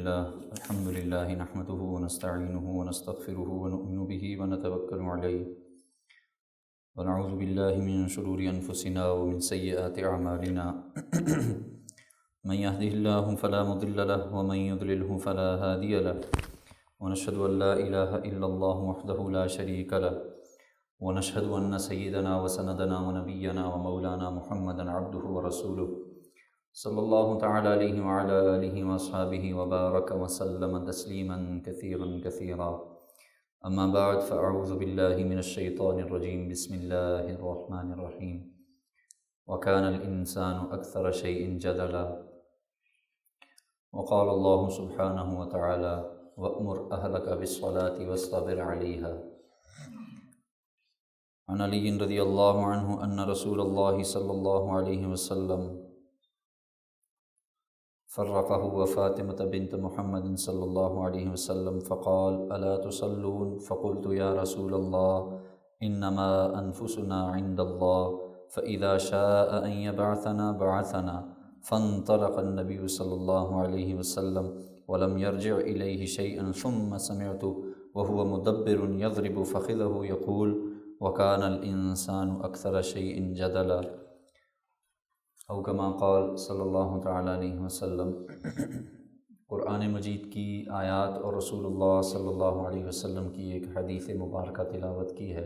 لله الحمد لله نحمده ونستعينه ونستغفره ونؤمن به ونتوكل عليه ونعوذ بالله من شرور أنفسنا ومن سيئات أعمالنا من يهده الله فلا مضل له ومن يضلله فلا هادي له ونشهد أن لا إله إلا الله وحده لا شريك له ونشهد أن سيدنا وسندنا ونبينا ومولانا محمدا عبده ورسوله صلی اللہ تعالی علیہ وعلى آلہ واصحابہ وبارک وسلم تسلیما کثیرا کثیرا اما بعد فاعوذ باللہ من الشیطان الرجیم بسم اللہ الرحمن الرحیم وکان الانسان اکثر شیء جدلا وقال اللہ سبحانہ وتعالی وأمر اہلک بالصلاة واصطبر علیہا عن علی رضی اللہ عنہ ان رسول اللہ صلی اللہ علیہ وسلم فرقه وفاطمة بنت محمد صلى الله عليه وسلم فقال ألا تصلون فقلت يا رسول الله إنما أنفسنا عند الله فإذا شاء أن يبعثنا بعثنا فانطلق النبي صلى الله عليه وسلم ولم يرجع إليه شيئا ثم سمعت وهو مدبر يضرب فخذه يقول وكان الإنسان أكثر شيء جدلا او کما قال صلی اللہ تعالیٰ علیہ وسلم۔ قرآن مجید کی آیات اور رسول اللہ صلی اللہ علیہ وسلم کی ایک حدیث مبارکہ تلاوت کی ہے۔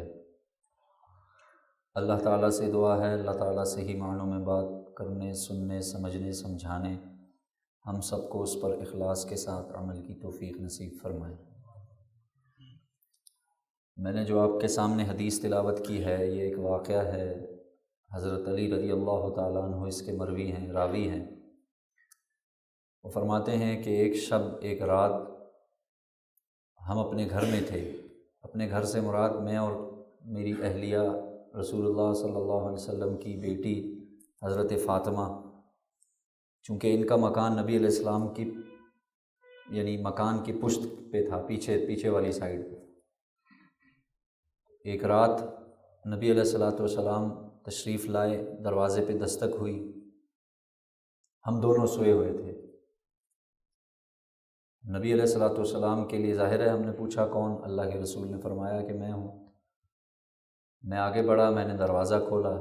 اللہ تعالیٰ سے دعا ہے اللہ تعالیٰ سے ہی معنوں میں بات کرنے، سننے، سمجھنے، سمجھانے ہم سب کو اس پر اخلاص کے ساتھ عمل کی توفیق نصیب فرمائے۔ میں نے جو آپ کے سامنے حدیث تلاوت کی ہے یہ ایک واقعہ ہے، حضرت علی رضی اللہ تعالیٰ عنہ اس کے مروی ہیں، راوی ہیں۔ وہ فرماتے ہیں کہ ایک شب ایک رات ہم اپنے گھر میں تھے، اپنے گھر سے مراد میں اور میری اہلیہ رسول اللہ صلی اللہ علیہ وسلم کی بیٹی حضرت فاطمہ، چونکہ ان کا مکان نبی علیہ السلام کی یعنی مکان کی پشت پہ تھا، پیچھے والی سائیڈ پہ۔ ایک رات نبی علیہ السلام تشریف لائے، دروازے پہ دستک ہوئی، ہم دونوں سوئے ہوئے تھے۔ نبی علیہ السلام کے لیے ظاہر ہے ہم نے پوچھا کون؟ اللہ کے رسول نے فرمایا کہ میں ہوں۔ میں آگے بڑھا، میں نے دروازہ کھولا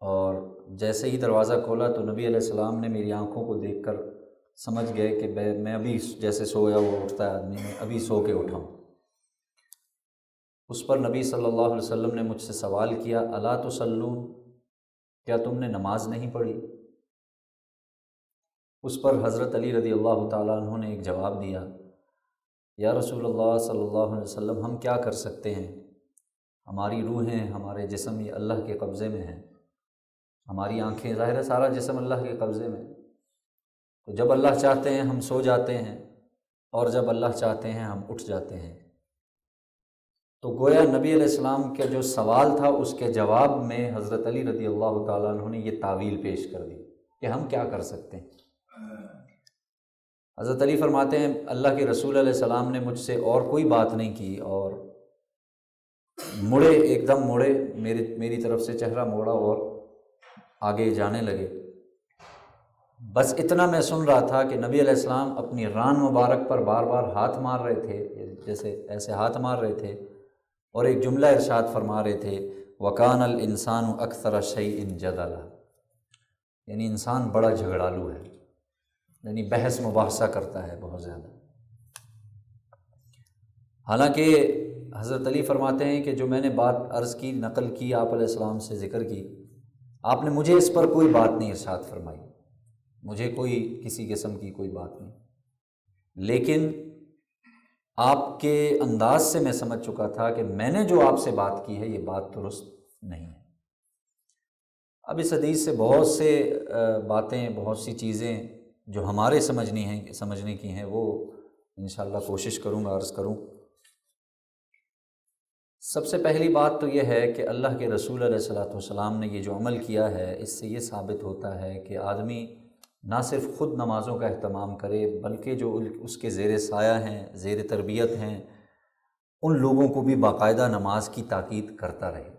اور جیسے ہی دروازہ کھولا تو نبی علیہ السلام نے میری آنکھوں کو دیکھ کر سمجھ گئے کہ میں ابھی جیسے سویا ہوا اٹھتا ہے آدمی، میں ابھی سو کے اٹھا ہوں۔ اس پر نبی صلی اللہ علیہ وسلم نے مجھ سے سوال کیا الا تصلون، کیا تم نے نماز نہیں پڑھی؟ اس پر حضرت علی رضی اللہ تعالیٰ عنہ نے ایک جواب دیا، یا رسول اللہ صلی اللہ علیہ وسلم ہم کیا کر سکتے ہیں، ہماری روحیں، ہمارے جسم یہ اللہ کے قبضے میں ہیں، ہماری آنکھیں، ظاہر ہے سارا جسم اللہ کے قبضے میں، تو جب اللہ چاہتے ہیں ہم سو جاتے ہیں اور جب اللہ چاہتے ہیں ہم اٹھ جاتے ہیں۔ تو گویا نبی علیہ السلام کا جو سوال تھا اس کے جواب میں حضرت علی رضی اللہ تعالیٰ عنہ نے یہ تعویل پیش کر دی کہ ہم کیا کر سکتے ہیں۔ حضرت علی فرماتے ہیں اللہ کے رسول علیہ السلام نے مجھ سے اور کوئی بات نہیں کی اور مڑے، ایک دم مڑے، میری طرف سے چہرہ موڑا اور آگے جانے لگے۔ بس اتنا میں سن رہا تھا کہ نبی علیہ السلام اپنی ران مبارک پر بار بار ہاتھ مار رہے تھے، جیسے ایسے ہاتھ مار رہے تھے اور ایک جملہ ارشاد فرما رہے تھے وَكَانَ الْإِنسَانُ أَكْثَرَ شَيْءٍ جَدَلًا، یعنی انسان بڑا جھگڑالو ہے، یعنی بحث مباحثہ کرتا ہے بہت زیادہ۔ حالانکہ حضرت علی فرماتے ہیں کہ جو میں نے بات عرض کی، نقل کی، آپ علیہ السلام سے ذکر کی، آپ نے مجھے اس پر کوئی بات نہیں ارشاد فرمائی، مجھے کوئی کسی قسم کی کوئی بات نہیں، لیکن آپ کے انداز سے میں سمجھ چکا تھا کہ میں نے جو آپ سے بات کی ہے یہ بات درست نہیں ہے۔ اب اس حدیث سے بہت سے باتیں، بہت سی چیزیں جو ہمارے سمجھنے کی ہیں وہ انشاءاللہ کوشش کروں گا عرض کروں۔ سب سے پہلی بات تو یہ ہے کہ اللہ کے رسول علیہ السلام نے یہ جو عمل کیا ہے اس سے یہ ثابت ہوتا ہے کہ آدمی نہ صرف خود نمازوں کا اہتمام کرے بلکہ جو اس کے زیر سایہ ہیں، زیر تربیت ہیں، ان لوگوں کو بھی باقاعدہ نماز کی تاکید کرتا رہے،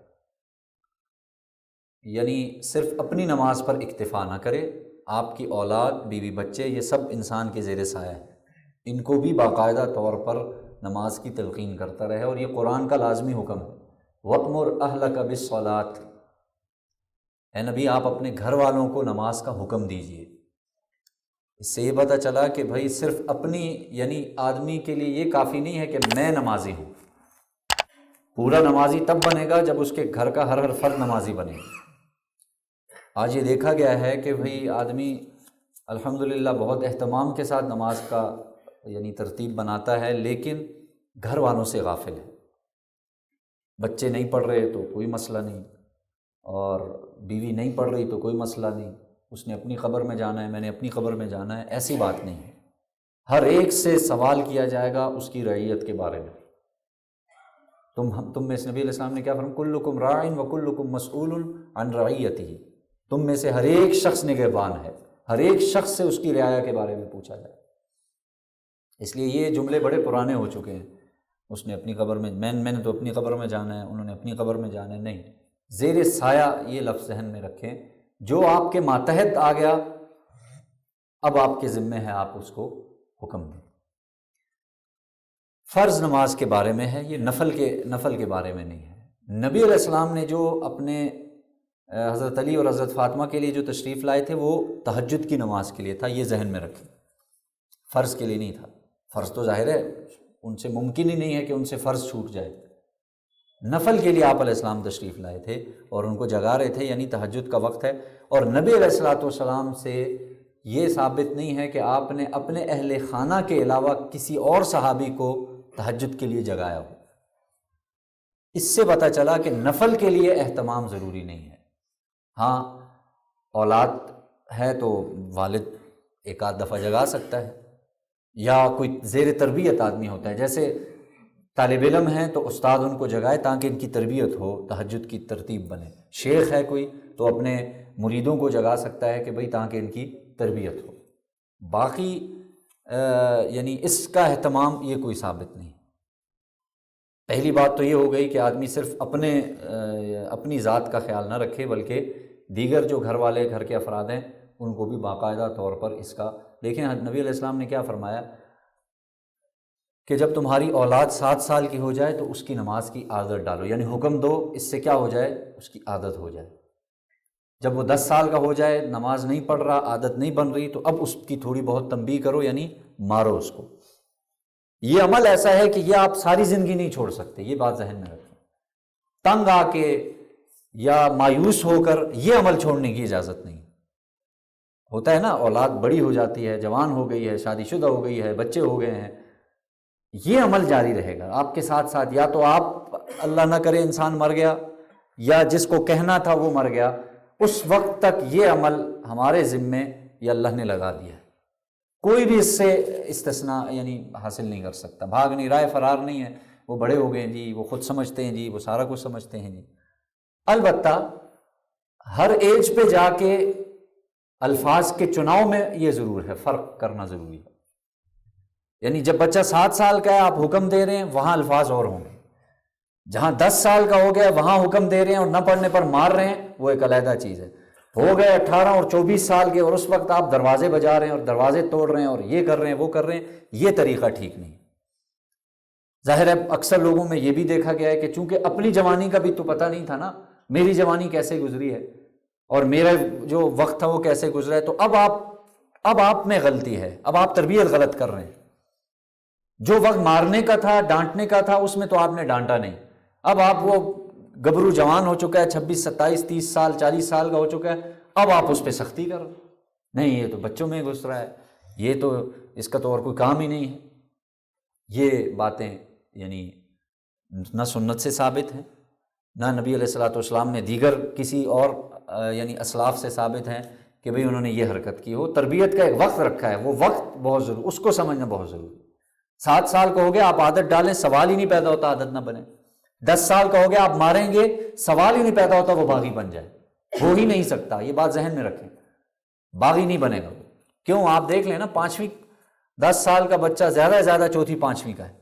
یعنی صرف اپنی نماز پر اکتفا نہ کرے آپ کی اولاد، بیوی بچے، یہ سب انسان کے زیر سایہ ہیں، ان کو بھی باقاعدہ طور پر نماز کی تلقین کرتا رہے، اور یہ قرآن کا لازمی حکم ہے۔ وَأْمُرْ أَهْلَكَ بِالصَّلَاةِ، اے نبی آپ اپنے گھر والوں کو نماز کا حکم دیجئے۔ اس سے یہ پتہ چلا کہ بھائی صرف اپنی، یعنی آدمی کے لیے یہ کافی نہیں ہے کہ میں نمازی ہوں، پورا نمازی تب بنے گا جب اس کے گھر کا ہر فرد نمازی بنے گا۔ آج یہ دیکھا گیا ہے کہ بھئی آدمی الحمدللہ بہت اہتمام کے ساتھ نماز کا یعنی ترتیب بناتا ہے، لیکن گھر والوں سے غافل ہے۔ بچے نہیں پڑھ رہے تو کوئی مسئلہ نہیں، اور بیوی نہیں پڑھ رہی تو کوئی مسئلہ نہیں، اس نے اپنی قبر میں جانا ہے، میں نے اپنی قبر میں جانا ہے، ایسی بات نہیں ہے۔ ہر ایک سے سوال کیا جائے گا اس کی رعیت کے بارے میں۔ تم میں سے نبی علیہ السلام نے کیا فرمایا؟ کلکم راع وکلکم مسئول عن رعیتہ، تم میں سے ہر ایک شخص نگہبان ہے، ہر ایک شخص سے اس کی رعایا کے بارے میں پوچھا جائے۔ اس لیے یہ جملے بڑے پرانے ہو چکے ہیں، اس نے اپنی قبر میں، میں نے تو اپنی قبر میں جانا ہے، انہوں نے اپنی قبر میں جانا ہے، نہیں۔ زیر سایہ یہ لفظ ذہن میں رکھیں، جو آپ کے ماتحت آ گیا اب آپ کے ذمے ہے آپ اس کو حکم دیں۔ فرض نماز کے بارے میں ہے، یہ نفل کے بارے میں نہیں ہے۔ نبی علیہ السلام نے جو اپنے حضرت علی اور حضرت فاطمہ کے لیے جو تشریف لائے تھے وہ تہجد کی نماز کے لیے تھا، یہ ذہن میں رکھیں، فرض کے لیے نہیں تھا۔ فرض تو ظاہر ہے ان سے ممکن ہی نہیں ہے کہ ان سے فرض چھوٹ جائے، نفل کے لیے آپ علیہ السلام تشریف لائے تھے اور ان کو جگا رہے تھے، یعنی تہجد کا وقت ہے۔ اور نبی علیہ السلام سے یہ ثابت نہیں ہے کہ آپ نے اپنے اہل خانہ کے علاوہ کسی اور صحابی کو تہجد کے لیے جگایا ہو۔ اس سے پتہ چلا کہ نفل کے لیے اہتمام ضروری نہیں ہے۔ ہاں اولاد ہے تو والد ایک آدھ دفعہ جگا سکتا ہے، یا کوئی زیر تربیت آدمی ہوتا ہے، جیسے طالب علم ہیں تو استاد ان کو جگائے تاکہ ان کی تربیت ہو، تہجد کی ترتیب بنے۔ شیخ ہے کوئی تو اپنے مریدوں کو جگا سکتا ہے کہ بھئی تاکہ ان کی تربیت ہو۔ باقی یعنی اس کا اہتمام یہ کوئی ثابت نہیں۔ پہلی بات تو یہ ہو گئی کہ آدمی صرف اپنی ذات کا خیال نہ رکھے، بلکہ دیگر جو گھر والے، گھر کے افراد ہیں ان کو بھی باقاعدہ طور پر اس کا دیکھیں۔ نبی علیہ السلام نے کیا فرمایا کہ جب تمہاری اولاد 7 سال کی ہو جائے تو اس کی نماز کی عادت ڈالو، یعنی حکم دو اس سے کیا ہو جائے، اس کی عادت ہو جائے۔ جب وہ 10 سال کا ہو جائے، نماز نہیں پڑھ رہا، عادت نہیں بن رہی، تو اب اس کی تھوڑی بہت تنبیہ کرو، یعنی مارو اس کو۔ یہ عمل ایسا ہے کہ یہ آپ ساری زندگی نہیں چھوڑ سکتے، یہ بات ذہن میں رکھیں۔ تنگ آ کے یا مایوس ہو کر یہ عمل چھوڑنے کی اجازت نہیں۔ ہوتا ہے نا، اولاد بڑی ہو جاتی ہے، جوان ہو گئی ہے، شادی شدہ ہو گئی ہے، بچے ہو گئے ہیں، یہ عمل جاری رہے گا آپ کے ساتھ ساتھ۔ یا تو آپ اللہ نہ کرے انسان مر گیا، یا جس کو کہنا تھا وہ مر گیا، اس وقت تک یہ عمل ہمارے ذمے یہ اللہ نے لگا دیا ہے، کوئی بھی اس سے استثناء یعنی حاصل نہیں کر سکتا۔ بھاگ نہیں رہا ہے، فرار نہیں ہے، وہ بڑے ہو گئے ہیں جی، وہ خود سمجھتے ہیں جی، وہ سارا کچھ سمجھتے ہیں جی۔ البتہ ہر ایج پہ جا کے الفاظ کے چناؤ میں یہ ضرور ہے، فرق کرنا ضروری ہے۔ یعنی جب بچہ 7 سال کا ہے آپ حکم دے رہے ہیں، وہاں الفاظ اور ہوں گے۔ جہاں 10 سال کا ہو گیا وہاں حکم دے رہے ہیں اور نہ پڑھنے پر مار رہے ہیں، وہ ایک علیحدہ چیز ہے۔ ہو گئے 18 اور 24 سال کے اور اس وقت آپ دروازے بجا رہے ہیں اور دروازے توڑ رہے ہیں اور یہ کر رہے ہیں وہ کر رہے ہیں، یہ طریقہ ٹھیک نہیں۔ ظاہر ہے اکثر لوگوں میں یہ بھی دیکھا گیا ہے کہ چونکہ اپنی جوانی کا بھی تو پتہ نہیں تھا نا، میری جوانی کیسے گزری ہے اور میرا جو وقت تھا وہ کیسے گزرا ہے، تو اب آپ میں غلطی ہے، اب آپ تربیت غلط کر رہے ہیں۔ جو وقت مارنے کا تھا، ڈانٹنے کا تھا، اس میں تو آپ نے ڈانٹا نہیں۔ اب آپ وہ گبرو جوان ہو چکا ہے، 26 27 30 سال 40 سال کا ہو چکا ہے، اب آپ اس پہ سختی کر رہے ہیں۔ نہیں، یہ تو بچوں میں گھس رہا ہے، یہ تو اس کا تو اور کوئی کام ہی نہیں ہے۔ یہ باتیں یعنی نہ سنت سے ثابت ہیں، نہ نبی علیہ الصلوۃ والسلام نے دیگر کسی اور یعنی اسلاف سے ثابت ہیں کہ بھئی انہوں نے یہ حرکت کی ہو۔ تربیت کا ایک وقت رکھا ہے، وہ وقت بہت ضروری، اس کو سمجھنا بہت ضروری۔ 7 سال کا ہو گیا آپ عادت ڈالیں، سوال ہی نہیں پیدا ہوتا عادت نہ بنے۔ 10 سال کا ہو گیا آپ ماریں گے، سوال ہی نہیں پیدا ہوتا وہ باغی بن جائے، ہو ہی نہیں سکتا۔ یہ بات ذہن میں رکھیں، باغی نہیں بنے گا۔ کیوں؟ آپ دیکھ لیں نا، 5ویں 10 سال کا بچہ زیادہ سے زیادہ 4تھی 5ویں کا ہے،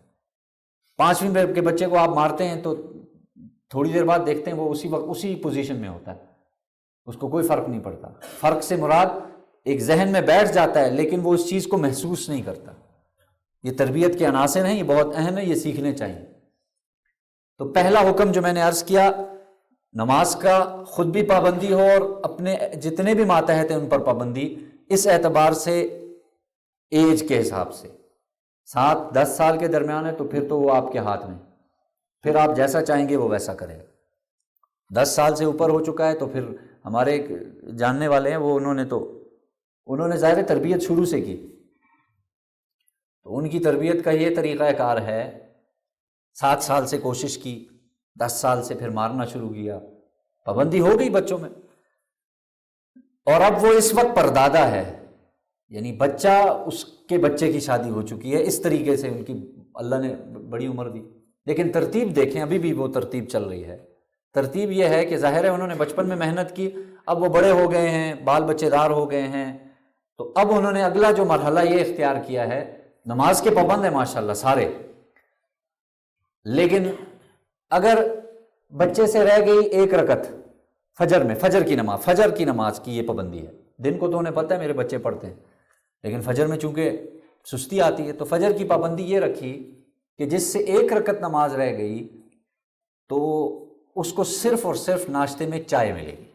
5ویں کے بچے کو آپ مارتے ہیں تو تھوڑی دیر بعد دیکھتے ہیں وہ اسی وقت اسی پوزیشن میں ہوتا ہے، اس کو کوئی فرق نہیں پڑتا۔ فرق سے مراد ایک ذہن میں بیٹھ جاتا ہے لیکن وہ اس چیز کو محسوس نہیں کرتا۔ یہ تربیت کے عناصر ہیں، یہ بہت اہم ہے، یہ سیکھنے چاہیے۔ تو پہلا حکم جو میں نے عرض کیا، نماز کا خود بھی پابندی ہو اور اپنے جتنے بھی ماتحت ہیں ان پر پابندی، اس اعتبار سے ایج کے حساب سے 7-10 سال کے درمیان ہے تو پھر تو وہ آپ کے ہاتھ میں، پھر آپ جیسا چاہیں گے وہ ویسا کرے گا۔ 10 سال سے اوپر ہو چکا ہے تو پھر ہمارے ایک جاننے والے ہیں، وہ انہوں نے ظاہر تربیت شروع سے کی، تو ان کی تربیت کا یہ طریقہ کار ہے، 7 سال سے کوشش کی، 10 سال سے پھر مارنا شروع کیا، پابندی ہو گئی بچوں میں، اور اب وہ اس وقت پردادا ہے، یعنی بچہ اس کے بچے کی شادی ہو چکی ہے، اس طریقے سے ان کی اللہ نے بڑی عمر دی۔ لیکن ترتیب دیکھیں، ابھی بھی وہ ترتیب چل رہی ہے۔ ترتیب یہ ہے کہ ظاہر ہے انہوں نے بچپن میں محنت کی، اب وہ بڑے ہو گئے ہیں، بال بچے دار ہو گئے ہیں، تو اب انہوں نے اگلا جو مرحلہ یہ اختیار کیا ہے، نماز کے پابند ہیں ماشاءاللہ سارے، لیکن اگر بچے سے رہ گئی 1 رکعت فجر میں، فجر کی نماز کی یہ پابندی ہے، دن کو تو انہیں پتہ ہے میرے بچے پڑھتے ہیں، لیکن فجر میں چونکہ سستی آتی ہے تو فجر کی پابندی یہ رکھی کہ جس سے 1 رکعت نماز رہ گئی تو اس کو صرف اور صرف ناشتے میں چائے ملے گی،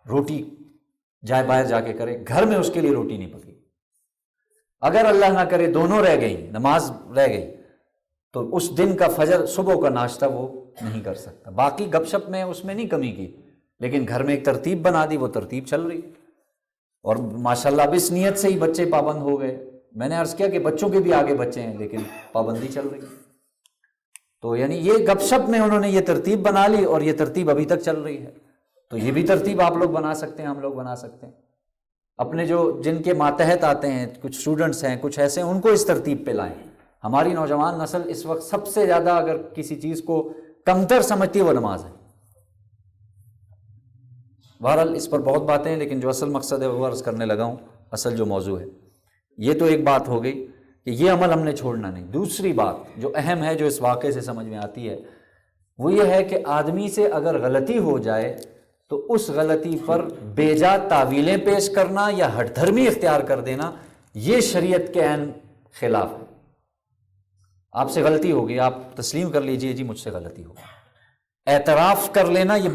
روٹی جائے باہر جا کے کرے، گھر میں اس کے لیے روٹی نہیں پکی۔ اگر اللہ نہ کرے دونوں رہ گئی، نماز رہ گئی، تو اس دن کا فجر صبح کا ناشتہ وہ نہیں کر سکتا۔ باقی گپ شپ میں اس میں نہیں کمی کی، لیکن گھر میں ایک ترتیب بنا دی، وہ ترتیب چل رہی، اور ماشاءاللہ اب اس نیت سے ہی بچے پابند ہو گئے۔ میں نے عرض کیا کہ بچوں کے بھی آگے بچے ہیں لیکن پابندی چل رہی، تو یعنی یہ گپ شپ میں انہوں نے یہ ترتیب بنا لی اور یہ ترتیب ابھی تک چل رہی ہے۔ تو یہ بھی ترتیب آپ لوگ بنا سکتے ہیں، ہم لوگ بنا سکتے ہیں، اپنے جن کے ماتحت آتے ہیں، کچھ اسٹوڈنٹس ہیں، کچھ ایسے، ان کو اس ترتیب پہ لائیں۔ ہماری نوجوان نسل اس وقت سب سے زیادہ اگر کسی چیز کو کمتر سمجھتی ہے وہ نماز ہے۔ بہرحال اس پر بہت باتیں ہیں، لیکن جو اصل مقصد ہے وہ عرض کرنے لگا ہوں، اصل جو موضوع ہے یہ تو ایک بات ہو گئی کہ یہ عمل ہم نے چھوڑنا نہیں۔ دوسری بات جو اہم ہے، جو اس واقعے سے سمجھ میں آتی ہے، وہ یہ ہے کہ آدمی سے اگر غلطی ہو جائے تو اس غلطی پر بے جا تعویلیں پیش کرنا یا ہٹ دھرمی اختیار کر دینا، یہ شریعت کے عین خلاف ہے۔ آپ سے غلطی ہوگی، آپ تسلیم کر لیجئے جی مجھ سے غلطی ہو، اعتراف کر لینا، یہ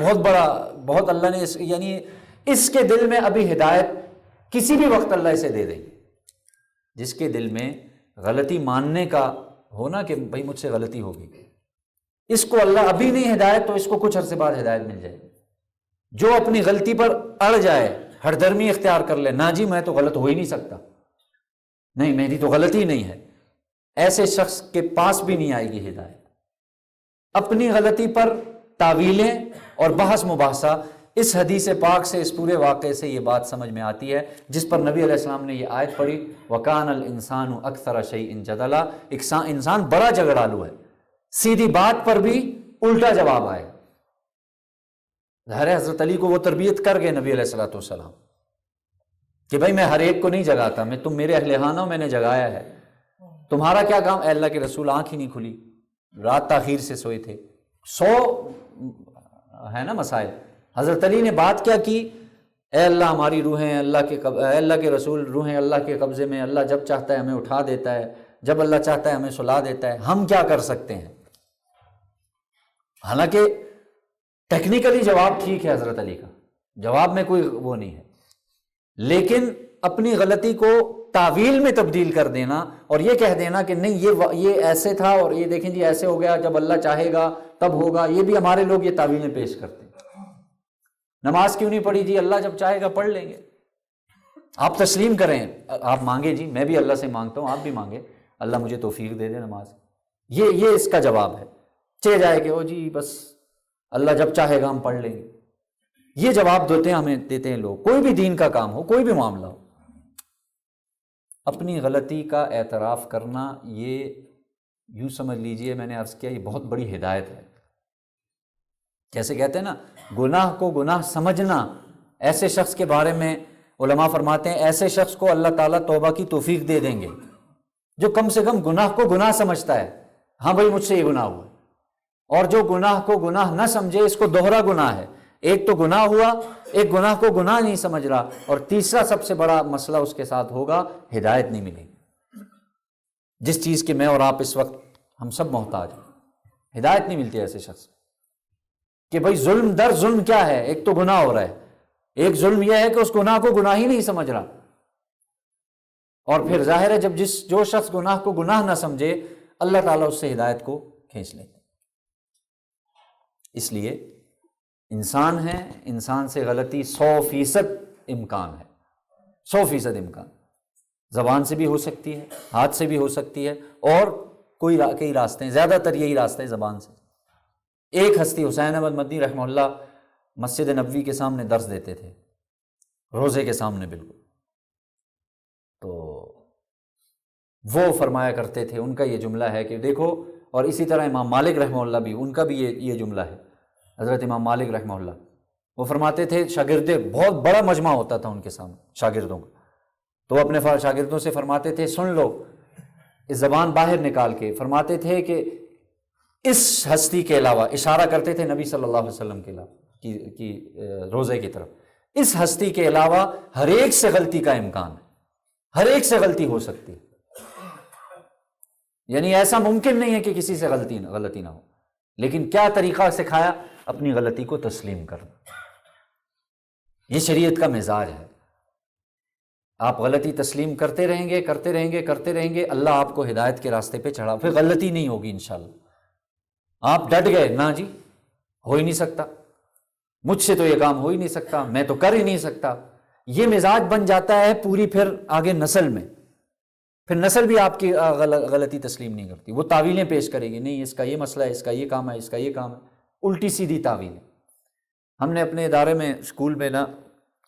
بہت اللہ نے یعنی اس کے دل میں ابھی ہدایت کسی بھی وقت اللہ اسے دے دیں گے، جس کے دل میں غلطی ماننے کا ہونا کہ بھائی مجھ سے غلطی ہوگی، اس کو اللہ ابھی نہیں ہدایت تو اس کو کچھ عرصے بعد ہدایت مل جائے گی۔ جو اپنی غلطی پر اڑ جائے، ہر درمی اختیار کر لے، نہ جی میں تو غلط ہو ہی نہیں سکتا، نہیں میری تو غلطی نہیں ہے، ایسے شخص کے پاس بھی نہیں آئے گی ہدایت۔ اپنی غلطی پر تعویلیں اور بحث مباحثہ، اس حدیث پاک سے، اس پورے واقعے سے یہ بات سمجھ میں آتی ہے، جس پر نبی علیہ السلام نے یہ آیت پڑھی، وَكَانَ الْإِنسَانُ أَكْثَرَ شَيْءٍ جَدَلًا، انسان بڑا جھگڑالو ہے، سیدھی بات پر بھی الٹا جواب آئے۔ ظاہر ہے حضرت علی کو وہ تربیت کر گئے نبی علیہ الصلوۃ والسلام کہ بھائی میں ہر ایک کو نہیں جگاتا، تم میرے اہل خانہ ہو، میں نے جگایا ہے، تمہارا کیا کام؟ اے اللہ کے رسول آنکھ ہی نہیں کھلی، رات تاخیر سے سوئے تھے، 100 ہے نا مسائل۔ حضرت علی نے بات کیا کی؟ اے اللہ ہماری روحیں اے اللہ کے رسول روحیں اللہ کے قبضے میں، اللہ جب چاہتا ہے ہمیں اٹھا دیتا ہے، جب اللہ چاہتا ہے ہمیں سلا دیتا ہے، ہم کیا کر سکتے ہیں؟ حالانکہ ٹیکنیکلی جواب ٹھیک ہے حضرت علی کا، جواب میں کوئی وہ نہیں ہے، لیکن اپنی غلطی کو تعویل میں تبدیل کر دینا اور یہ کہہ دینا کہ نہیں یہ ایسے تھا اور یہ دیکھیں جی ایسے ہو گیا، جب اللہ چاہے گا تب ہوگا، یہ بھی ہمارے لوگ یہ تعویلیں پیش کرتے ہیں۔ نماز کیوں نہیں پڑھی؟ جی اللہ جب چاہے گا پڑھ لیں گے۔ آپ تسلیم کریں، آپ مانگے، جی میں بھی اللہ سے مانگتا ہوں، آپ بھی مانگے اللہ مجھے توفیق دے دے نماز، یہ اس کا جواب ہے۔ چلے جائے کہ او جی بس اللہ جب چاہے گا ہم پڑھ لیں گے، یہ جواب دیتے ہیں لوگ، کوئی بھی دین کا کام ہو، کوئی بھی معاملہ ہو۔ اپنی غلطی کا اعتراف کرنا، یہ یوں سمجھ لیجئے، میں نے عرض کیا، یہ بہت بڑی ہدایت ہے۔ جیسے کہتے ہیں نا گناہ کو گناہ سمجھنا، ایسے شخص کے بارے میں علماء فرماتے ہیں ایسے شخص کو اللہ تعالیٰ توبہ کی توفیق دے دیں گے جو کم سے کم گناہ کو گناہ سمجھتا ہے، ہاں بھائی مجھ سے یہ گناہ ہوا، اور جو گناہ کو گناہ نہ سمجھے، اس کو دوہرا گناہ ہے، ایک تو گناہ ہوا، ایک گناہ کو گناہ نہیں سمجھ رہا، اور تیسرا سب سے بڑا مسئلہ اس کے ساتھ ہوگا ہدایت نہیں ملے گی، جس چیز کے میں اور آپ اس وقت ہم سب محتاج ہیں۔ ہدایت نہیں ملتی ایسے شخص کہ بھئی ظلم در ظلم کیا ہے، ایک تو گناہ ہو رہا ہے، ایک ظلم یہ ہے کہ اس گناہ کو گناہ ہی نہیں سمجھ رہا، اور پھر ظاہر ہے جب جو شخص گناہ کو گناہ نہ سمجھے اللہ تعالیٰ اس سے ہدایت کو کھینچ لیتے۔ اس لیے انسان ہے، انسان سے غلطی 100% امکان ہے، 100% امکان، زبان سے بھی ہو سکتی ہے، ہاتھ سے بھی ہو سکتی ہے، اور کئی راستے ہیں، زیادہ تر یہی راستہ ہے زبان سے۔ ایک ہستی حسین احمد مدنی رحمہ اللہ مسجد نبوی کے سامنے درس دیتے تھے، روزے کے سامنے بالکل، تو وہ فرمایا کرتے تھے، ان کا یہ جملہ ہے کہ دیکھو، اور اسی طرح امام مالک رحمہ اللہ بھی، ان کا بھی یہ جملہ ہے، حضرت امام مالک رحمہ اللہ، وہ فرماتے تھے شاگردے، بہت بڑا مجمع ہوتا تھا ان کے سامنے شاگردوں کا، تو وہ اپنے شاگردوں سے فرماتے تھے سن لو، اس زبان باہر نکال کے فرماتے تھے کہ اس ہستی کے علاوہ، اشارہ کرتے تھے نبی صلی اللہ علیہ وسلم کے علاوہ کی روزے کی طرف، اس ہستی کے علاوہ ہر ایک سے غلطی کا امکان ہے، ہر ایک سے غلطی ہو سکتی ہے، یعنی ایسا ممکن نہیں ہے کہ کسی سے غلطی نہ ہو، لیکن کیا طریقہ سکھایا؟ اپنی غلطی کو تسلیم کرنا، یہ شریعت کا مزاج ہے۔ آپ غلطی تسلیم کرتے رہیں گے، اللہ آپ کو ہدایت کے راستے پہ چڑھا، پھر غلطی نہیں ہوگی انشاءاللہ۔ آپ ڈٹ گئے، نہ جی ہو ہی نہیں سکتا، مجھ سے تو یہ کام ہو ہی نہیں سکتا، میں تو کر ہی نہیں سکتا، یہ مزاج بن جاتا ہے پوری پھر آگے نسل میں، پھر نسل بھی آپ کی غلطی تسلیم نہیں کرتی، وہ تعویلیں پیش کرے گی، نہیں اس کا یہ مسئلہ ہے، اس کا یہ کام ہے، اس کا یہ کام ہے، الٹی سیدھی تعویلیں۔ ہم نے اپنے ادارے میں اسکول میں نا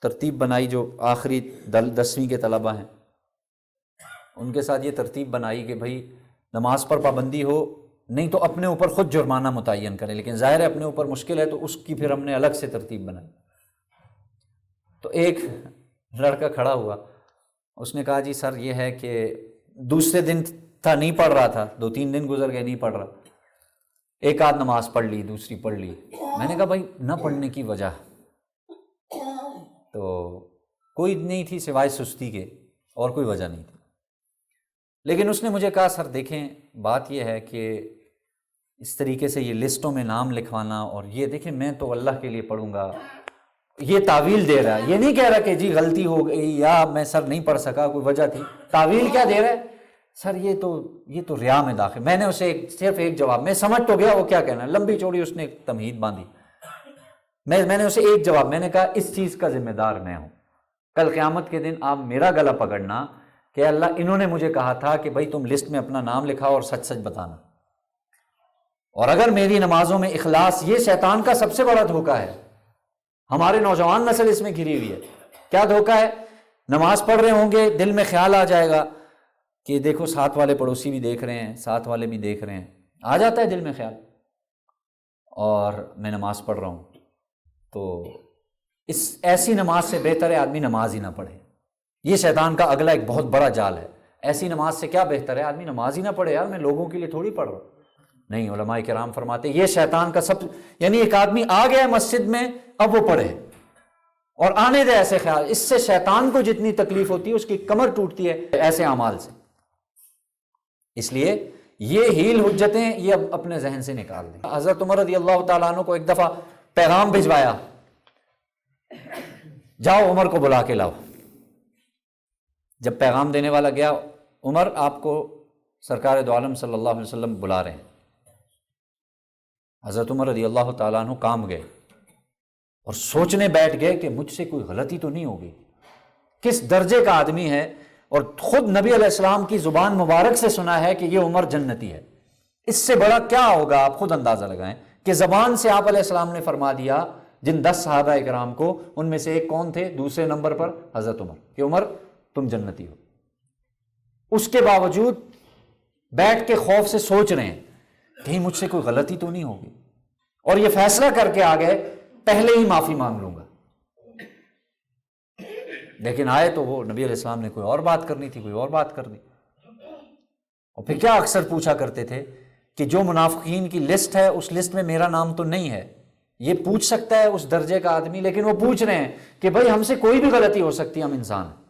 ترتیب بنائی، جو آخری 10ویں کے طلبہ ہیں ان کے ساتھ یہ ترتیب بنائی کہ بھائی نماز پر پابندی ہو، نہیں تو اپنے اوپر خود جرمانہ متعین کریں، لیکن ظاہر ہے اپنے اوپر مشکل ہے تو اس کی پھر ہم نے الگ سے ترتیب بنائی۔ تو ایک لڑکا کھڑا ہوا، اس نے کہا جی سر یہ ہے کہ دوسرے دن تھا نہیں پڑھ رہا تھا، 2-3 دن گزر گئے نہیں پڑھ رہا، ایک آدھ نماز پڑھ لی، دوسری پڑھ لی، میں نے کہا بھائی نہ پڑھنے کی وجہ تو کوئی نہیں تھی سوائے سستی کے، اور کوئی وجہ نہیں تھی، لیکن اس نے مجھے کہا سر دیکھیں بات یہ ہے کہ اس طریقے سے یہ لسٹوں میں نام لکھوانا، اور یہ دیکھیں میں تو اللہ کے لیے پڑھوں گا، یہ تعویل دے رہا ہے، یہ نہیں کہہ رہا کہ جی غلطی ہو گئی یا میں سر نہیں پڑھ سکا کوئی وجہ تھی، تعویل کیا دے رہا ہے سر یہ تو ریا میں داخل۔ میں نے اسے صرف ایک جواب، میں سمجھ تو گیا وہ کیا کہنا ہے، لمبی چوڑی اس نے تمہید باندھی، میں نے اسے ایک جواب، میں نے کہا اس چیز کا ذمہ دار میں ہوں، کل قیامت کے دن آپ میرا گلا پکڑنا کہ اللہ انہوں نے مجھے کہا تھا کہ بھائی تم لسٹ میں اپنا نام لکھاؤ اور سچ سچ بتانا، اور اگر میری نمازوں میں اخلاص، یہ شیطان کا سب سے بڑا دھوکہ ہے، ہمارے نوجوان نسل اس میں گھری ہوئی ہے۔ کیا دھوکہ ہے؟ نماز پڑھ رہے ہوں گے، دل میں خیال آ جائے گا کہ دیکھو ساتھ والے پڑوسی بھی دیکھ رہے ہیں، ساتھ والے بھی دیکھ رہے ہیں، آ جاتا ہے دل میں خیال، اور میں نماز پڑھ رہا ہوں، تو اس ایسی نماز سے بہتر ہے آدمی نماز ہی نہ پڑھے۔ یہ شیطان کا اگلا ایک بہت بڑا جال ہے، ایسی نماز سے کیا بہتر ہے آدمی نماز ہی نہ پڑھے، یار میں لوگوں کے لیے تھوڑی پڑھ رہا ہوں۔ نہیں، علماء کرام فرماتے یہ شیطان کا یعنی ایک آدمی آ گیا مسجد میں، اب وہ پڑھے اور آنے دے ایسے خیال، اس سے شیطان کو جتنی تکلیف ہوتی ہے اس کی کمر ٹوٹتی ہے ایسے اعمال سے۔ اس لیے یہ ہیل حجتیں یہ اب اپنے ذہن سے نکال دیں۔ حضرت عمر رضی اللہ تعالیٰ عنہ کو ایک دفعہ پیغام بھجوایا، جاؤ عمر کو بلا کے لاؤ۔ جب پیغام دینے والا گیا، عمر آپ کو سرکار دو عالم صلی اللہ علیہ وسلم بلا رہے ہیں۔ حضرت عمر رضی اللہ تعالیٰ عنہ کام گئے اور سوچنے بیٹھ گئے کہ مجھ سے کوئی غلطی تو نہیں ہوگی، کس درجے کا آدمی ہے، اور خود نبی علیہ السلام کی زبان مبارک سے سنا ہے کہ یہ عمر جنتی ہے، اس سے بڑا کیا ہوگا؟ آپ خود اندازہ لگائیں کہ زبان سے آپ علیہ السلام نے فرما دیا جن 10 صحابہ کرام کو، ان میں سے ایک کون تھے دوسرے نمبر پر؟ حضرت عمر، کہ عمر تم جنتی ہو۔ اس کے باوجود بیٹھ کے خوف سے سوچ رہے ہیں کہیں مجھ سے کوئی غلطی تو نہیں ہوگی، اور یہ فیصلہ کر کے آ گئے پہلے ہی معافی مانگ لوں گا۔ لیکن آئے تو وہ نبی علیہ السلام نے کوئی اور بات کرنی تھی، کوئی اور بات کر دی۔ اور پھر کیا اکثر پوچھا کرتے تھے کہ جو منافقین کی لسٹ ہے اس لسٹ میں میرا نام تو نہیں ہے، یہ پوچھ سکتا ہے اس درجے کا آدمی، لیکن وہ پوچھ رہے ہیں کہ بھائی ہم سے کوئی بھی غلطی ہو سکتی ہے، ہم انسان ہیں۔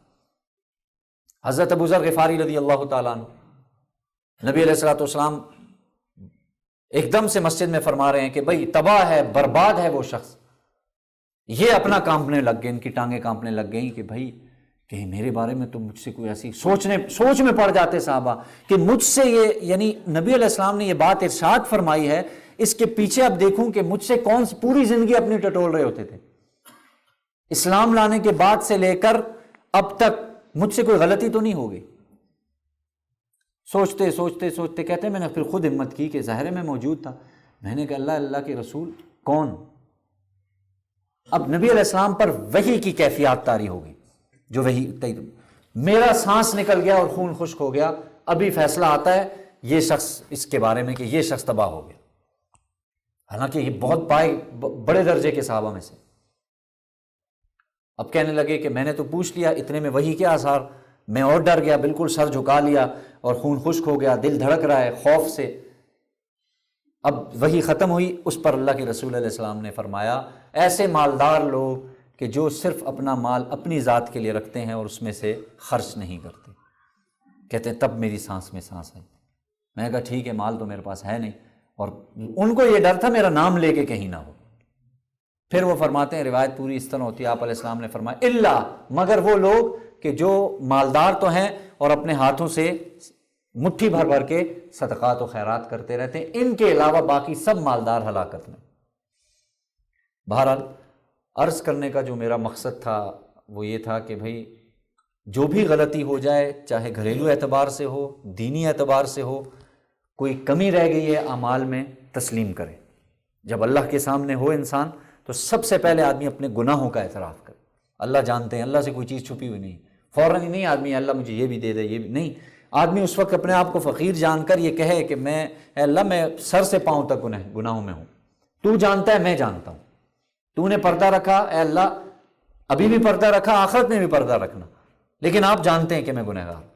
حضرت ابو ذر غفاری رضی اللہ تعالیٰ عنہ، نبی علیہ الصلوۃ والسلام ایک دم سے مسجد میں فرما رہے ہیں کہ بھائی تباہ ہے، برباد ہے وہ شخص۔ یہ اپنا کانپنے لگ گئے، ان کی ٹانگیں کانپنے لگ گئیں کہ بھائی کہیں میرے بارے میں تو مجھ سے کوئی ایسی سوچ میں پڑ جاتے صحابہ کہ مجھ سے یہ، یعنی نبی علیہ السلام نے یہ بات ارشاد فرمائی ہے، اس کے پیچھے اب دیکھوں کہ مجھ سے کون پوری زندگی اپنی ٹٹول رہے ہوتے تھے، اسلام لانے کے بعد سے لے کر اب تک مجھ سے کوئی غلطی تو نہیں ہوگی۔ سوچتے سوچتے سوچتے کہتے ہیں میں نے پھر خود ہمت کی کہ ظاہر میں موجود تھا، میں نے کہا اللہ کے رسول کون؟ اب نبی علیہ السلام پر وحی کی کیفیات طاری ہو گئی، جو وحی میرا سانس نکل گیا اور خون خشک ہو گیا، ابھی فیصلہ آتا ہے یہ شخص، اس کے بارے میں کہ یہ شخص تباہ ہو گیا، حالانکہ یہ بہت بڑے درجے کے صحابہ میں سے۔ اب کہنے لگے کہ میں نے تو پوچھ لیا، اتنے میں وحی کے آثار، میں اور ڈر گیا، بالکل سر جھکا لیا اور خون خشک ہو گیا، دل دھڑک رہا ہے خوف سے۔ اب وحی ختم ہوئی، اس پر اللہ کے رسول علیہ السلام نے فرمایا ایسے مالدار لوگ کہ جو صرف اپنا مال اپنی ذات کے لیے رکھتے ہیں اور اس میں سے خرچ نہیں کرتے، کہتے ہیں تب میری سانس میں سانس آئی۔ میں نے کہا ٹھیک ہے، مال تو میرے پاس ہے نہیں، اور ان کو یہ ڈر تھا میرا نام لے کے کہیں نہ ہو۔ پھر وہ فرماتے ہیں، روایت پوری اس طرح ہوتی ہے، آپ علیہ السلام نے فرمایا الا، مگر وہ لوگ کہ جو مالدار تو ہیں اور اپنے ہاتھوں سے مٹھی بھر بھر کے صدقات و خیرات کرتے رہتے ہیں، ان کے علاوہ باقی سب مالدار ہلاکت میں۔ بہرحال عرض کرنے کا جو میرا مقصد تھا وہ یہ تھا کہ بھئی جو بھی غلطی ہو جائے، چاہے گھریلو اعتبار سے ہو، دینی اعتبار سے ہو، کوئی کمی رہ گئی ہے اعمال میں، تسلیم کرے۔ جب اللہ کے سامنے ہو انسان تو سب سے پہلے آدمی اپنے گناہوں کا اعتراف کرے۔ اللہ جانتے ہیں، اللہ سے کوئی چیز چھپی ہوئی نہیں، فوراً ہی نہیں آدمی اللہ مجھے یہ بھی دے دے، یہ بھی نہیں۔ آدمی اس وقت اپنے آپ کو فقیر جان کر یہ کہے کہ اے اللہ میں سر سے پاؤں تک گناہوں میں ہوں، تو جانتا ہے میں جانتا ہوں، تو نے پردہ رکھا، اے اللہ ابھی بھی پردہ رکھا، آخرت میں بھی پردہ رکھنا، لیکن آپ جانتے ہیں کہ میں گنہگار ہوں۔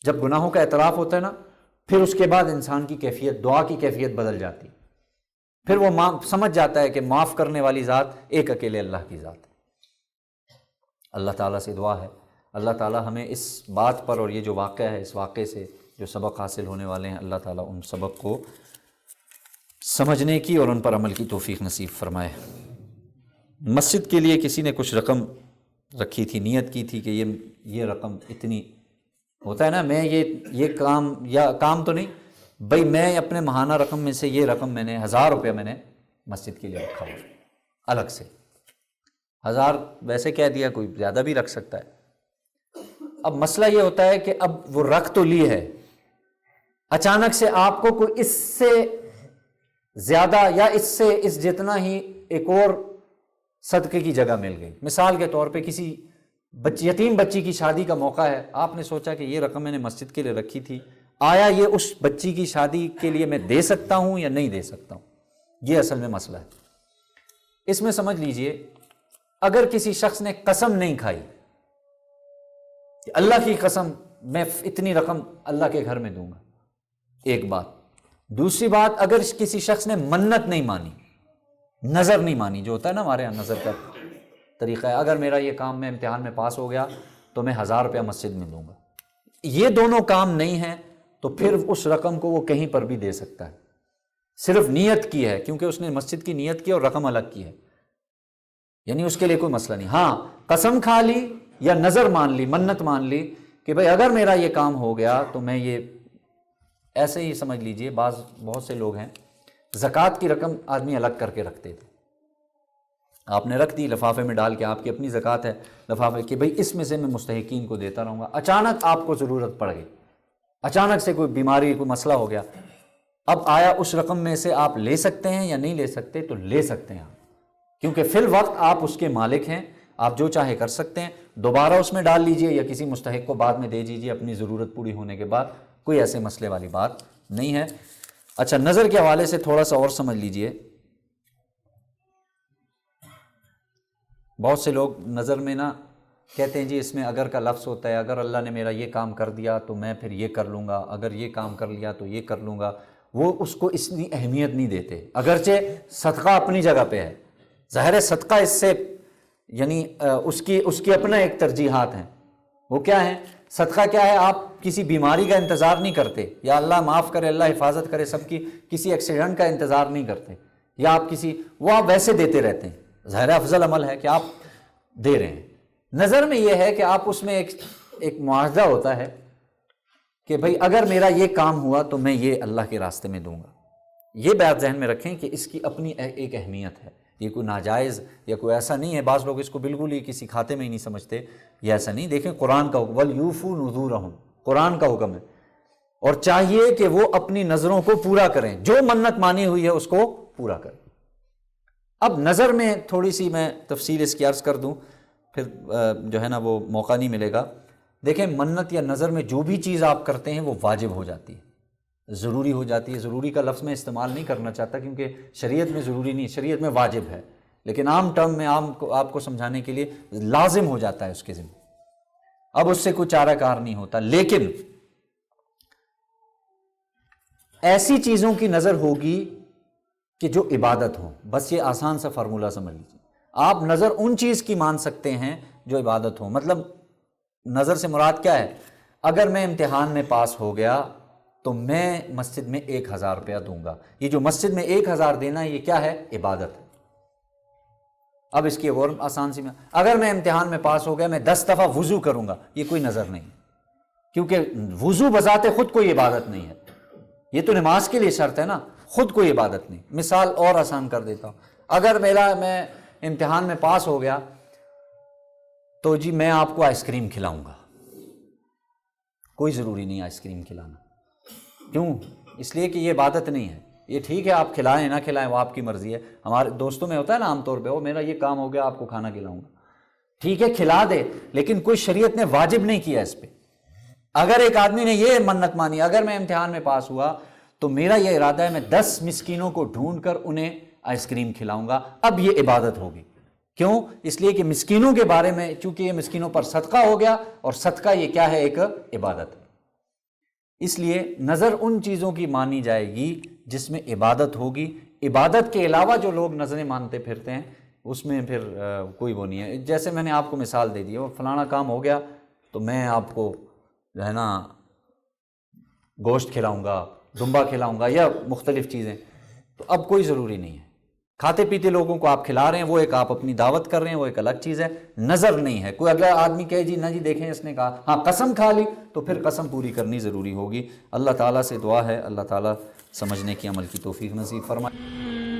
جب گناہوں کا اعتراف ہوتا ہے نا، پھر اس کے بعد انسان کی کیفیت، دعا کی کیفیت بدل جاتی، پھر وہ سمجھ جاتا ہے کہ معاف کرنے والی ذات ایک اکیلے اللہ کی ذات ہے۔ اللہ تعالیٰ سے دعا ہے اللہ تعالیٰ ہمیں اس بات پر، اور یہ جو واقعہ ہے اس واقعے سے جو سبق حاصل ہونے والے ہیں، اللہ تعالیٰ ان سبق کو سمجھنے کی اور ان پر عمل کی توفیق نصیب فرمائے۔ مسجد کے لیے کسی نے کچھ رقم رکھی تھی، نیت کی تھی کہ یہ رقم اتنی، ہوتا ہے نا، میں یہ کام، یا کام تو نہیں بھئی، میں اپنے ماہانہ رقم میں سے یہ رقم میں نے 1000 روپیہ میں نے مسجد کے لیے رکھا ہوا الگ سے۔ 1000 ویسے کہہ دیا، کوئی زیادہ بھی رکھ سکتا ہے۔ اب مسئلہ یہ ہوتا ہے کہ اب وہ رکھ تو لی ہے، اچانک سے آپ کو کوئی اس سے زیادہ یا اس جتنا ہی ایک اور صدقے کی جگہ مل گئی۔ مثال کے طور پہ کسی یتیم بچی کی شادی کا موقع ہے، آپ نے سوچا کہ یہ رقم میں نے مسجد کے لیے رکھی تھی، آیا یہ اس بچی کی شادی کے لیے میں دے سکتا ہوں یا نہیں دے سکتا ہوں؟ یہ اصل میں مسئلہ ہے۔ اس میں سمجھ لیجئے، اگر کسی شخص نے قسم نہیں کھائی کہ اللہ کی قسم میں اتنی رقم اللہ کے گھر میں دوں گا، ایک بات۔ دوسری بات، اگر کسی شخص نے منت نہیں مانی، نظر نہیں مانی، جو ہوتا ہے نا ہمارے یہاں نظر کا طریقہ ہے، اگر میرا یہ کام میں امتحان میں پاس ہو گیا تو میں 1000 روپیہ مسجد میں دوں گا، یہ دونوں کام نہیں ہیں تو پھر اس رقم کو وہ کہیں پر بھی دے سکتا ہے۔ صرف نیت کی ہے، کیونکہ اس نے مسجد کی نیت کی اور رقم الگ کی ہے، یعنی اس کے لیے کوئی مسئلہ نہیں۔ ہاں، قسم کھا لی یا نظر مان لی، منت مان لی کہ بھئی اگر میرا یہ کام ہو گیا تو میں یہ، ایسے ہی سمجھ لیجئے، بہت سے لوگ ہیں زکوٰۃ کی رقم آدمی الگ کر کے رکھتے تھے، آپ نے رکھ دی لفافے میں ڈال کے، آپ کی اپنی زکوٰۃ ہے لفافے کہ بھئی اس میں سے میں مستحقین کو دیتا رہوں گا۔ اچانک آپ کو ضرورت پڑ گئی، اچانک سے کوئی بیماری، کوئی مسئلہ ہو گیا، اب آیا اس رقم میں سے آپ لے سکتے ہیں یا نہیں لے سکتے؟ تو لے سکتے ہیں آپ، کیونکہ فی الوقت آپ اس کے مالک ہیں، آپ جو چاہے کر سکتے ہیں، دوبارہ اس میں ڈال لیجئے یا کسی مستحق کو بعد میں دے دیجئے اپنی ضرورت پوری ہونے کے بعد، کوئی ایسے مسئلے والی بات نہیں ہے۔ اچھا، نظر کے حوالے سے تھوڑا سا اور سمجھ لیجئے، بہت سے لوگ نظر میں نا کہتے ہیں جی اس میں اگر کا لفظ ہوتا ہے، اگر اللہ نے میرا یہ کام کر دیا تو میں پھر یہ کر لوں گا، اگر یہ کام کر لیا تو یہ کر لوں گا، وہ اس کو اتنی اہمیت نہیں دیتے، اگرچہ صدقہ اپنی جگہ پہ ہے، ظاہر ہے صدقہ اس سے یعنی اس کی اپنا ایک ترجیحات ہیں۔ وہ کیا ہیں؟ صدقہ کیا ہے؟ آپ کسی بیماری کا انتظار نہیں کرتے، یا اللہ معاف کرے، اللہ حفاظت کرے سب کی، کسی ایکسیڈنٹ کا انتظار نہیں کرتے، یا آپ وہ آپ ویسے دیتے رہتے ہیں، ظاہر افضل عمل ہے کہ آپ دے رہے ہیں۔ نظر میں یہ ہے کہ آپ اس میں ایک معاہدہ ہوتا ہے کہ بھئی اگر میرا یہ کام ہوا تو میں یہ اللہ کے راستے میں دوں گا۔ یہ بات ذہن میں رکھیں کہ اس کی اپنی ایک اہمیت ہے، یہ کوئی ناجائز یا کوئی ایسا نہیں ہے۔ بعض لوگ اس کو بالکل ہی کسی کھاتے میں ہی نہیں سمجھتے، یہ ایسا نہیں۔ دیکھیں قرآن کا حکم وَلْيُوفُوا نُذُورَهُمْ، قرآن کا حکم ہے، اور چاہیے کہ وہ اپنی نظروں کو پورا کریں، جو منت مانی ہوئی ہے اس کو پورا کریں۔ اب نظر میں تھوڑی سی میں تفصیل اس کی عرض کر دوں، پھر جو ہے نا وہ موقع نہیں ملے گا۔ دیکھیں منت یا نظر میں جو بھی چیز آپ کرتے ہیں وہ واجب ہو جاتی ہے، ضروری ہو جاتی ہے۔ ضروری کا لفظ میں استعمال نہیں کرنا چاہتا کیونکہ شریعت میں ضروری نہیں، شریعت میں واجب ہے، لیکن عام ٹرم میں آپ کو سمجھانے کے لیے لازم ہو جاتا ہے اس کے ذمہ، اب اس سے کوئی چارہ کار نہیں ہوتا۔ لیکن ایسی چیزوں کی نظر ہوگی کہ جو عبادت ہو، بس یہ آسان سا فارمولہ سمجھ لیجیے۔ آپ نظر ان چیز کی مان سکتے ہیں جو عبادت ہو، مطلب نظر سے مراد کیا ہے؟ اگر میں امتحان میں پاس ہو گیا تو میں مسجد میں 1000 روپیہ دوں گا۔ یہ جو مسجد میں 1000 دینا ہے یہ کیا ہے؟ عبادت ہے۔ اب اس کی اور آسان سی میں، اگر میں امتحان میں پاس ہو گیا میں 10 دفعہ وضو کروں گا، یہ کوئی نظر نہیں، کیونکہ وضو بذات خود کوئی عبادت نہیں ہے، یہ تو نماز کے لیے شرط ہے نا، خود کوئی عبادت نہیں۔ مثال اور آسان کر دیتا ہوں، اگر میں امتحان میں پاس ہو گیا تو جی میں آپ کو آئس کریم کھلاؤں گا، کوئی ضروری نہیں آئس کریم کھلانا، کیوں؟ اس لیے کہ یہ عبادت نہیں ہے۔ یہ ٹھیک ہے آپ کھلائیں نہ کھلائیں وہ آپ کی مرضی ہے، ہمارے دوستوں میں ہوتا ہے نا عام طور پہ، وہ میرا یہ کام ہو گیا آپ کو کھانا کھلاؤں گا، ٹھیک ہے کھلا دے، لیکن کوئی شریعت نے واجب نہیں کیا اس پہ۔ اگر ایک آدمی نے یہ منت مانی اگر میں امتحان میں پاس ہوا تو میرا یہ ارادہ ہے میں 10 مسکینوں کو ڈھونڈ کر انہیں آئس کریم کھلاؤں گا، اب یہ عبادت ہوگی۔ کیوں؟ اس لیے کہ مسکینوں کے بارے میں، چونکہ یہ مسکینوں پر صدقہ ہو گیا، اور صدقہ یہ کیا ہے؟ ایک عبادت ہے۔ اس لیے نظر ان چیزوں کی مانی جائے گی جس میں عبادت ہوگی۔ عبادت کے علاوہ جو لوگ نظریں مانتے پھرتے ہیں اس میں پھر کوئی وہ نہیں ہے۔ جیسے میں نے آپ کو مثال دے دی، وہ فلانا کام ہو گیا تو میں آپ کو جو ہے نا گوشت کھلاؤں گا، دمبا کھلاؤں گا، یا مختلف چیزیں، تو اب کوئی ضروری نہیں ہے۔ کھاتے پیتے لوگوں کو آپ کھلا رہے ہیں، وہ ایک آپ اپنی دعوت کر رہے ہیں، وہ ایک الگ چیز ہے، نظر نہیں ہے۔ کوئی اگلا آدمی کہے جی نہ جی دیکھیں اس نے کہا، ہاں قسم کھا لی، تو پھر قسم پوری کرنی ضروری ہوگی۔ اللہ تعالیٰ سے دعا ہے اللہ تعالیٰ سمجھنے کی، عمل کی توفیق نصیب فرمائے۔